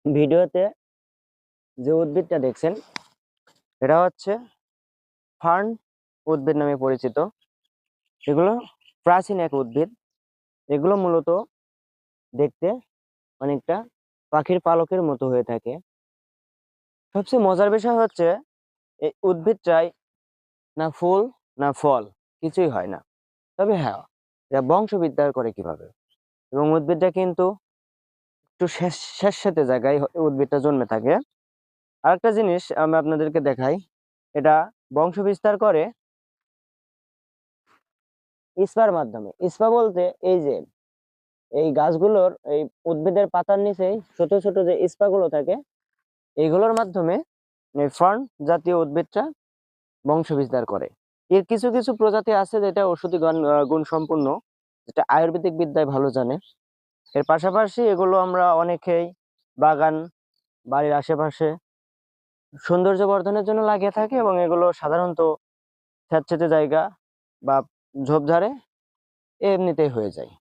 ভিডিওতে যে উদ্ভিদটা দেখছেন এটা হচ্ছে ফার্ন উদ্ভিদ নামে পরিচিত। এগুলো প্রাচীন এক উদ্ভিদ। এগুলো মূলত দেখতে অনেকটা পাখির পালকের মতো হয়ে থাকে। সবচেয়ে মজার বিষয় হচ্ছে এই উদ্ভিদটাই না ফুল না ফল, কিছুই হয় না। তবে হ্যাঁ, এরা বংশবিস্তার করে কিভাবে, এবং উদ্ভিদটা কিন্তু একটু স্যাঁতসেঁতে জায়গায় উদ্ভিদটা জন্মে থাকে। আরেকটা জিনিস আমি আপনাদেরকে দেখাই, এটা বংশবিস্তার করে স্পার মাধ্যমে। স্পা বলতে এই যে এই গাছগুলোর এই উদ্ভিদের পাতার নিচেই ছোট ছোট যে স্পা গুলো থাকে, এইগুলোর মাধ্যমে এই ফার্ন জাতীয় উদ্ভিদটা বংশবিস্তার করে। এর কিছু কিছু প্রজাতি আছে যেটা ঔষধি গুণ সম্পূর্ণ, যেটা আয়ুর্বেদিক বিদ্যায় ভালো জানে। এর পাশাপাশি এগুলো আমরা অনেকেই বাগান, বাড়ির আশেপাশে সৌন্দর্য বর্ধনের জন্য লাগিয়ে থাকে, এবং এগুলো সাধারণত স্যাঁতসেঁতে জায়গা বা ঝোপঝাড়ে এমনিতেই হয়ে যায়।